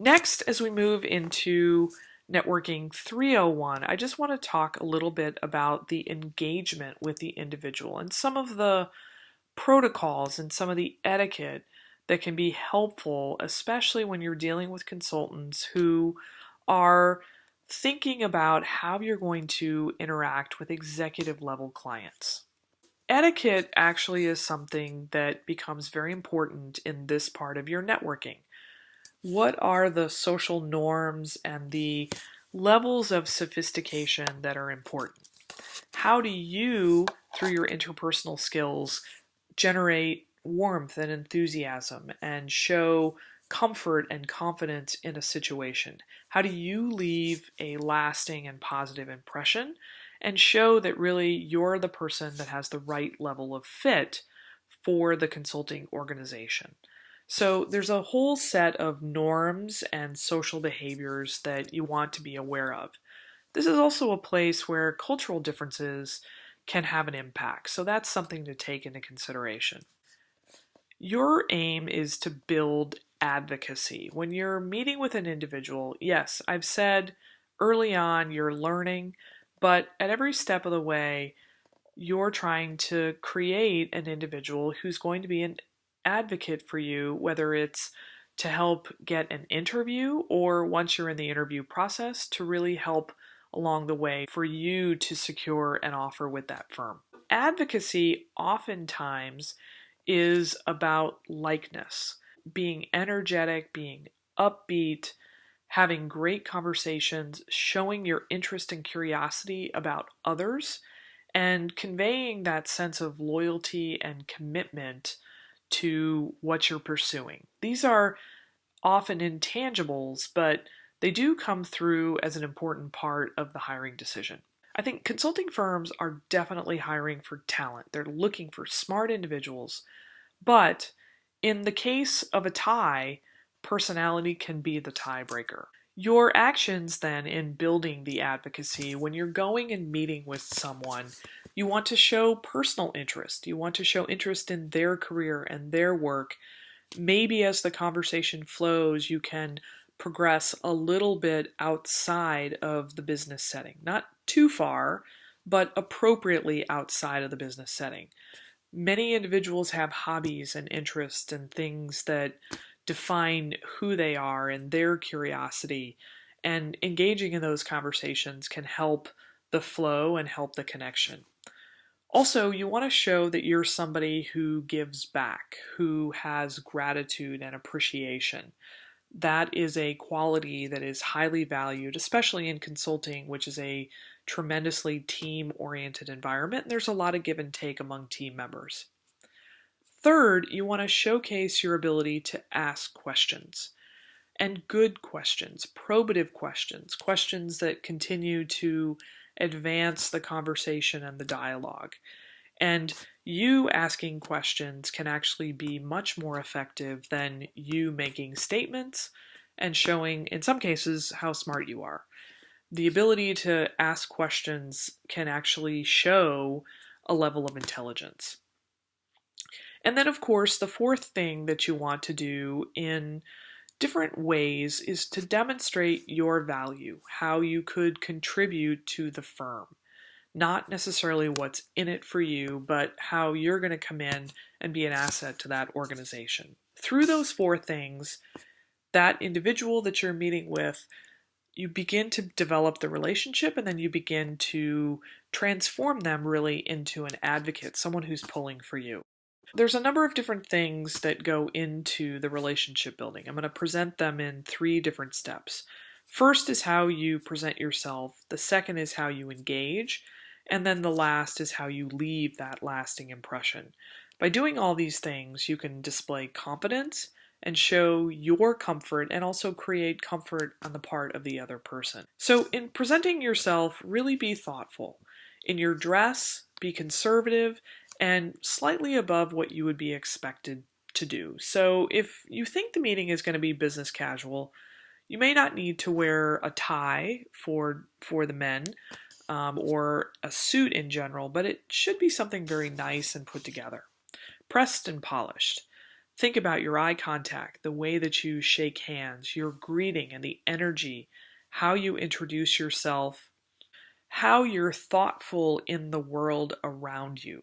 Next, as we move into networking 301, I just want to talk a little bit about the engagement with the individual and some of the protocols and some of the etiquette that can be helpful, especially when you're dealing with consultants who are thinking about how you're going to interact with executive level clients. Etiquette actually is something that becomes very important in this part of your networking. What are the social norms and the levels of sophistication that are important? How do you, through your interpersonal skills, generate warmth and enthusiasm and show comfort and confidence in a situation? How do you leave a lasting and positive impression and show that really you're the person that has the right level of fit for the consulting organization? So there's a whole set of norms and social behaviors that you want to be aware of. This is also a place where cultural differences can have an impact, so that's something to take into consideration. Your aim is to build advocacy. When you're meeting with an individual, yes, I've said early on you're learning, but at every step of the way, you're trying to create an individual who's going to be an advocate for you, whether it's to help get an interview or once you're in the interview process to really help along the way for you to secure an offer with that firm. Advocacy oftentimes is about likeness, being energetic, being upbeat, having great conversations, showing your interest and curiosity about others, and conveying that sense of loyalty and commitment to what you're pursuing. These are often intangibles, but they do come through as an important part of the hiring decision. I think consulting firms are definitely hiring for talent. They're looking for smart individuals, but in the case of a tie, personality can be the tiebreaker. Your actions then in building the advocacy, when you're going and meeting with someone, you want to show personal interest. You want to show interest in their career and their work. Maybe as the conversation flows, you can progress a little bit outside of the business setting. Not too far, but appropriately outside of the business setting. Many individuals have hobbies and interests and things that define who they are and their curiosity, and engaging in those conversations can help the flow and help the connection. Also, you want to show that you're somebody who gives back, who has gratitude and appreciation. That is a quality that is highly valued, especially in consulting, which is a tremendously team-oriented environment. There's a lot of give and take among team members. Third, you want to showcase your ability to ask questions, and good questions, probative questions, questions that continue to advance the conversation and the dialogue. And you asking questions can actually be much more effective than you making statements and showing, in some cases, how smart you are. The ability to ask questions can actually show a level of intelligence. And then, of course, the fourth thing that you want to do in different ways is to demonstrate your value, how you could contribute to the firm. Not necessarily what's in it for you, but how you're going to come in and be an asset to that organization. Through those four things, that individual that you're meeting with, you begin to develop the relationship, and then you begin to transform them really into an advocate, someone who's pulling for you. There's a number of different things that go into the relationship building. I'm going to present them in 3 different steps. First is how you present yourself. The second is how you engage. And then the last is how you leave that lasting impression. By doing all these things, you can display confidence and show your comfort and also create comfort on the part of the other person. So in presenting yourself, really be thoughtful. In your dress, be conservative and slightly above what you would be expected to do. So if you think the meeting is going to be business casual, you may not need to wear a tie for the men or a suit in general, but it should be something very nice and put together, pressed and polished. Think about your eye contact, the way that you shake hands, your greeting and the energy, how you introduce yourself, how you're thoughtful in the world around you.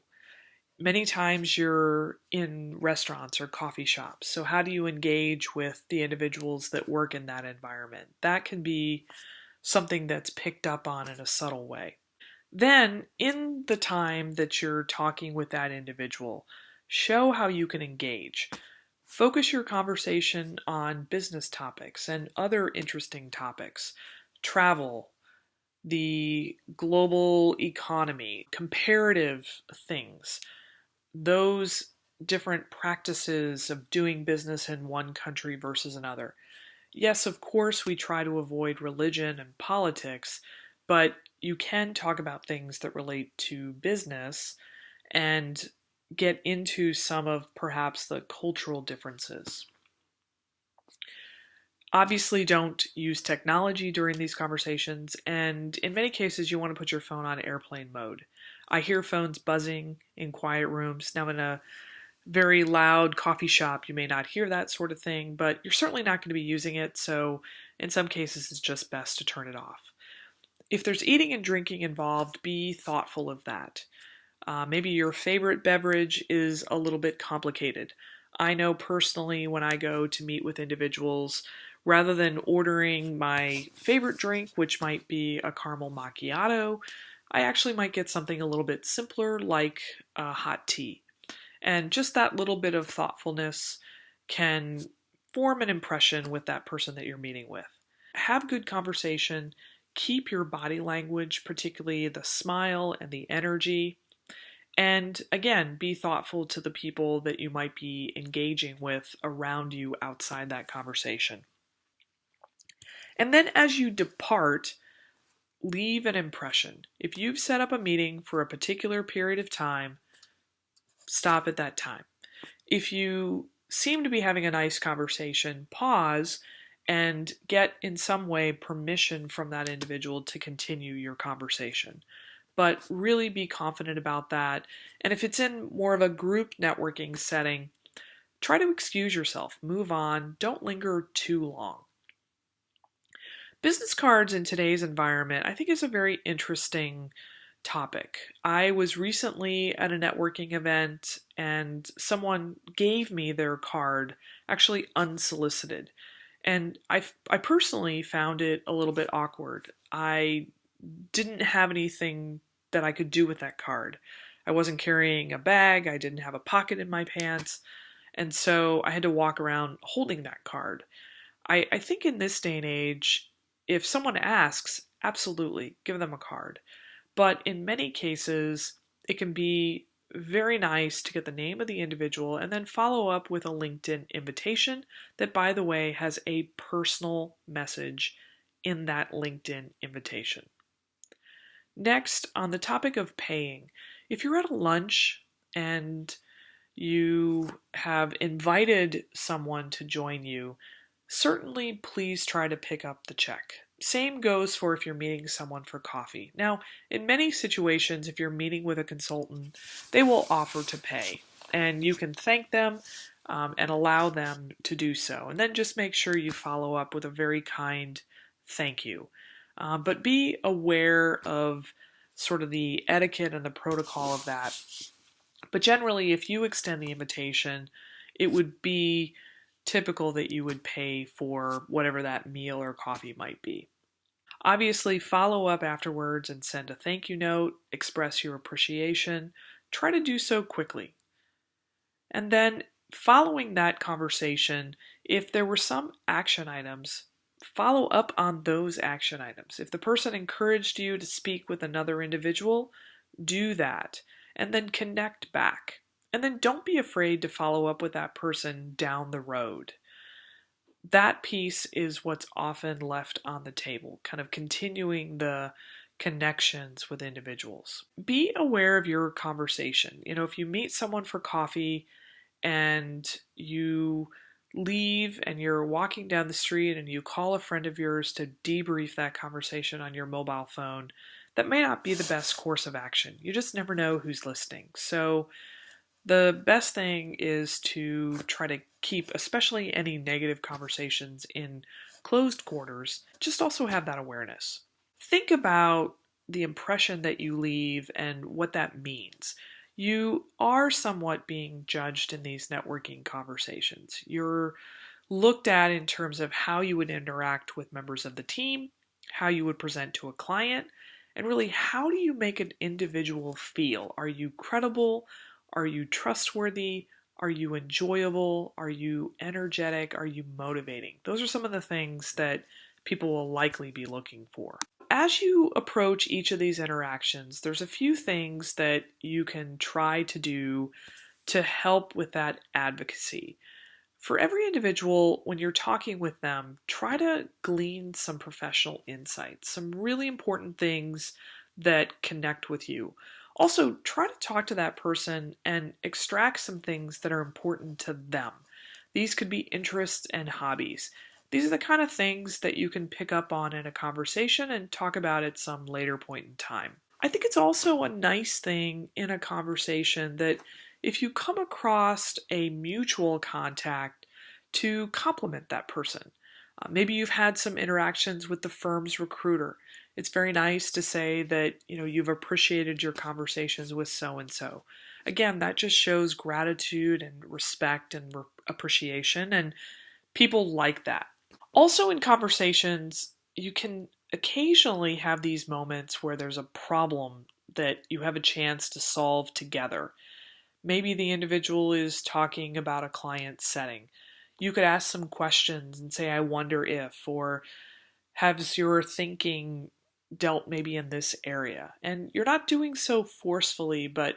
Many times you're in restaurants or coffee shops. So, how do you engage with the individuals that work in that environment? That can be something that's picked up on in a subtle way. Then, in the time that you're talking with that individual, show how you can engage. Focus your conversation on business topics and other interesting topics, travel, the global economy, comparative things, those different practices of doing business in one country versus another. Yes, of course, we try to avoid religion and politics, but you can talk about things that relate to business and get into some of perhaps the cultural differences. Obviously, don't use technology during these conversations, and in many cases, you want to put your phone on airplane mode. I hear phones buzzing in quiet rooms. Now, in a very loud coffee shop, you may not hear that sort of thing, but you're certainly not going to be using it, so in some cases, it's just best to turn it off. If there's eating and drinking involved, be thoughtful of that. Maybe your favorite beverage is a little bit complicated. I know personally when I go to meet with individuals, rather than ordering my favorite drink, which might be a caramel macchiato, I actually might get something a little bit simpler like a hot tea. And just that little bit of thoughtfulness can form an impression with that person that you're meeting with. Have good conversation. Keep your body language, particularly the smile and the energy. And again, be thoughtful to the people that you might be engaging with around you outside that conversation. And then as you depart, leave an impression. If you've set up a meeting for a particular period of time, stop at that time. If you seem to be having a nice conversation, pause and get in some way permission from that individual to continue your conversation. But really be confident about that. And if it's in more of a group networking setting, try to excuse yourself, move on, don't linger too long. Business cards in today's environment, I think, is a very interesting topic. I was recently at a networking event and someone gave me their card, actually unsolicited. And I personally found it a little bit awkward. I didn't have anything that I could do with that card. I wasn't carrying a bag, I didn't have a pocket in my pants, and so I had to walk around holding that card. I think in this day and age, if someone asks, absolutely, give them a card. But in many cases, it can be very nice to get the name of the individual and then follow up with a LinkedIn invitation that, by the way, has a personal message in that LinkedIn invitation. Next, on the topic of paying, if you're at a lunch and you have invited someone to join you, certainly please try to pick up the check. Same goes for if you're meeting someone for coffee. Now, in many situations, if you're meeting with a consultant, they will offer to pay, and you can thank them and allow them to do so. And then just make sure you follow up with a very kind thank you. But be aware of sort of the etiquette and the protocol of that. But generally, if you extend the invitation, it would be typical that you would pay for whatever that meal or coffee might be. Obviously, follow up afterwards and send a thank you note, express your appreciation. Try to do so quickly. And then, following that conversation, if there were some action items, follow up on those action items. If the person encouraged you to speak with another individual, do that and then connect back. And then don't be afraid to follow up with that person down the road. That piece is what's often left on the table, kind of continuing the connections with individuals. Be aware of your conversation. If you meet someone for coffee and you leave and you're walking down the street and you call a friend of yours to debrief that conversation on your mobile phone, that may not be the best course of action. You just never know who's listening. So The best thing is to try to keep, especially any negative conversations, in closed quarters. Just also have that awareness. Think about the impression that you leave and what that means. You are somewhat being judged in these networking conversations. You're looked at in terms of how you would interact with members of the team, how you would present to a client, and really how do you make an individual feel? Are you credible? Are you trustworthy? Are you enjoyable? Are you energetic? Are you motivating? Those are some of the things that people will likely be looking for. As you approach each of these interactions, there's a few things that you can try to do to help with that advocacy. For every individual, when you're talking with them, try to glean some professional insights, some really important things that connect with you. Also, try to talk to that person and extract some things that are important to them. These could be interests and hobbies. These are the kind of things that you can pick up on in a conversation and talk about at some later point in time. I think it's also a nice thing in a conversation that if you come across a mutual contact, to compliment that person. Maybe you've had some interactions with the firm's recruiter. It's very nice to say that you've appreciated your conversations with so and so. Again, that just shows gratitude and respect and appreciation, and people like that. Also, in conversations, you can occasionally have these moments where there's a problem that you have a chance to solve together. Maybe the individual is talking about a client setting. You could ask some questions and say, I wonder if, or has your thinking dealt maybe in this area? And you're not doing so forcefully, but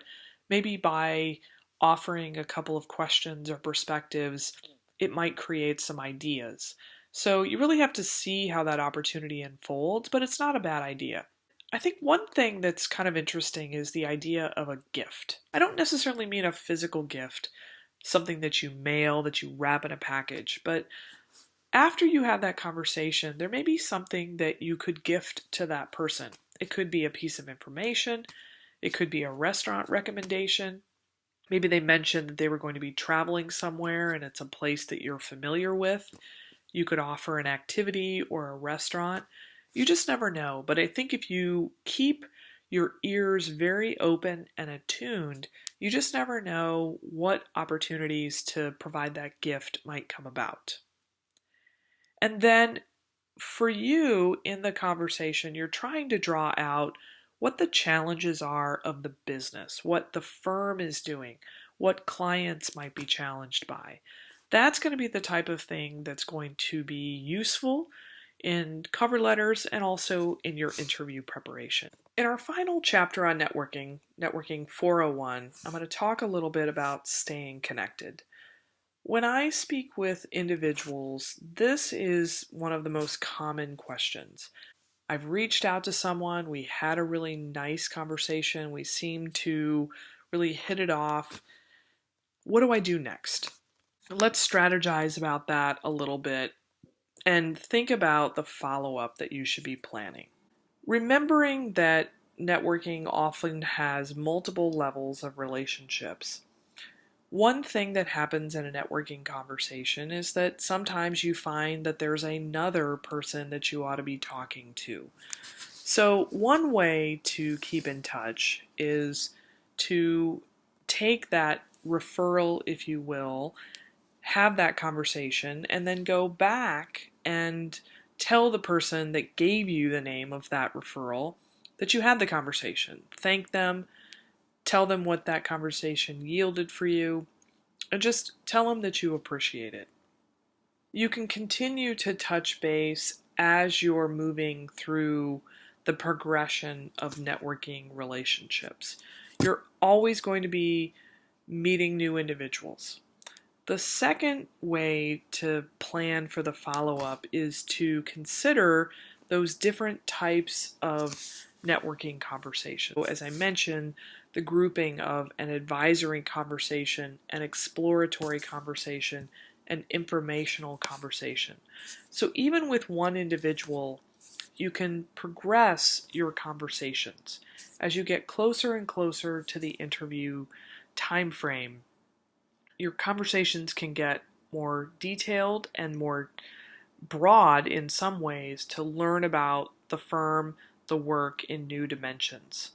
maybe by offering a couple of questions or perspectives, it might create some ideas. So you really have to see how that opportunity unfolds, but it's not a bad idea. I think one thing that's kind of interesting is the idea of a gift. I don't necessarily mean a physical gift, something that you mail, that you wrap in a package, but after you have that conversation, there may be something that you could gift to that person. It could be a piece of information, it could be a restaurant recommendation. Maybe they mentioned that they were going to be traveling somewhere and it's a place that you're familiar with. You could offer an activity or a restaurant. You just never know. But I think if you keep your ears very open and attuned, you just never know what opportunities to provide that gift might come about. And then for you in the conversation, you're trying to draw out what the challenges are of the business, what the firm is doing, what clients might be challenged by. That's going to be the type of thing that's going to be useful in cover letters and also in your interview preparation. In our final chapter on networking, Networking 401, I'm going to talk a little bit about staying connected. When I speak with individuals, this is one of the most common questions. I've reached out to someone, we had a really nice conversation, we seemed to really hit it off. What do I do next? Let's strategize about that a little bit and think about the follow-up that you should be planning. Remembering that networking often has multiple levels of relationships. One thing that happens in a networking conversation is that sometimes you find that there's another person that you ought to be talking to. So one way to keep in touch is to take that referral, if you will, have that conversation, and then go back and tell the person that gave you the name of that referral that you had the conversation. Thank them, tell them what that conversation yielded for you, and just tell them that you appreciate it. You can continue to touch base as you're moving through the progression of networking relationships. You're always going to be meeting new individuals. The second way to plan for the follow-up is to consider those different types of networking conversations. So as I mentioned, the grouping of an advisory conversation, an exploratory conversation, an informational conversation. So even with one individual, you can progress your conversations as you get closer and closer to the interview time frame, your conversations can get more detailed and more broad in some ways to learn about the firm, the work in new dimensions.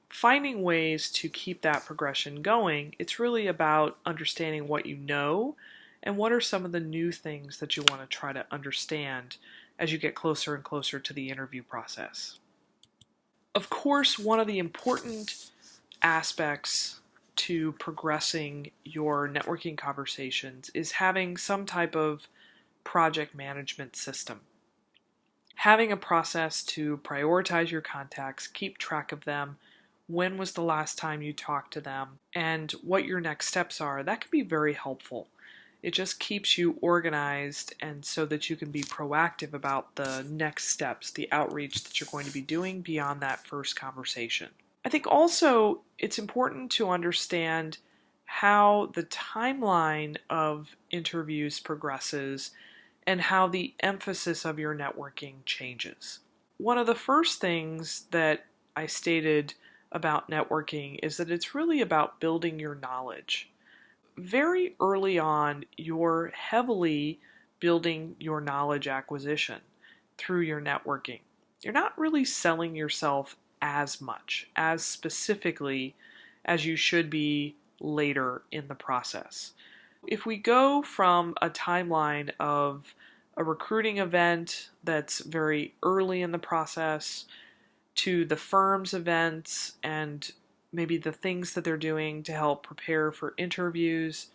Finding ways to keep that progression going, it's really about understanding what you know and what are some of the new things that you want to try to understand as you get closer and closer to the interview process. Of course, one of the important aspects to progressing your networking conversations is having some type of project management system. Having a process to prioritize your contacts, keep track of them, when was the last time you talked to them, and what your next steps are, that can be very helpful. It just keeps you organized and so that you can be proactive about the next steps, the outreach that you're going to be doing beyond that first conversation. I think also it's important to understand how the timeline of interviews progresses and how the emphasis of your networking changes. One of the first things that I stated about networking is that it's really about building your knowledge. Very early on, you're heavily building your knowledge acquisition through your networking. You're not really selling yourself as much, as specifically as you should be later in the process. If we go from a timeline of a recruiting event that's very early in the process to the firm's events and maybe the things that they're doing to help prepare for interviews,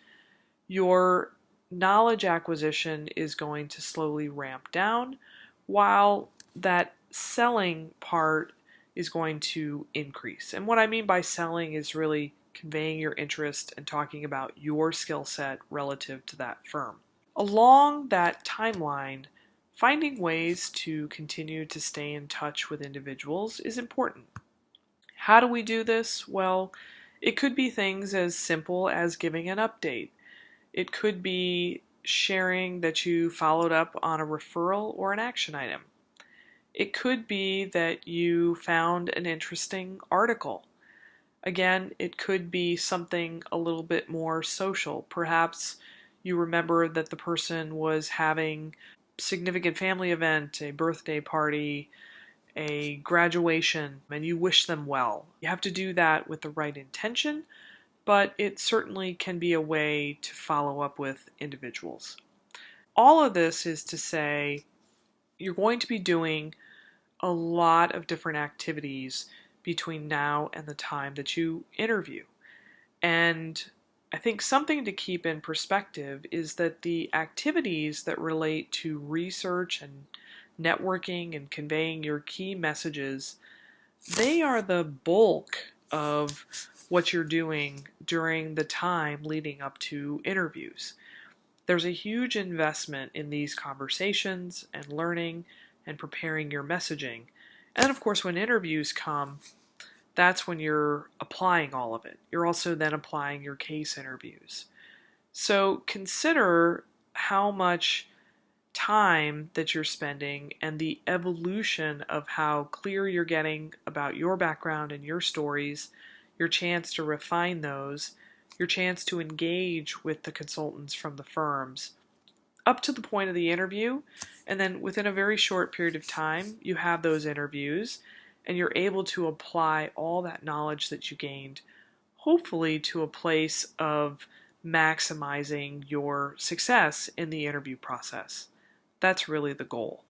your knowledge acquisition is going to slowly ramp down while that selling part is going to increase. And what I mean by selling is really conveying your interest and talking about your skill set relative to that firm. Along that timeline, finding ways to continue to stay in touch with individuals is important. How do we do this? Well, it could be things as simple as giving an update. It could be sharing that you followed up on a referral or an action item. It could be that you found an interesting article. Again, it could be something a little bit more social. Perhaps you remember that the person was having a significant family event, a birthday party, a graduation, and you wish them well. You have to do that with the right intention, but it certainly can be a way to follow up with individuals. All of this is to say you're going to be doing a lot of different activities between now and the time that you interview. And I think something to keep in perspective is that the activities that relate to research and networking and conveying your key messages, they are the bulk of what you're doing during the time leading up to interviews. There's a huge investment in these conversations and learning and preparing your messaging. And of course, when interviews come, that's when you're applying all of it. You're also then applying your case interviews. So consider how much time that you're spending and the evolution of how clear you're getting about your background and your stories, your chance to refine those, your chance to engage with the consultants from the firms up to the point of the interview, and then within a very short period of time, you have those interviews and you're able to apply all that knowledge that you gained, hopefully to a place of maximizing your success in the interview process. That's really the goal.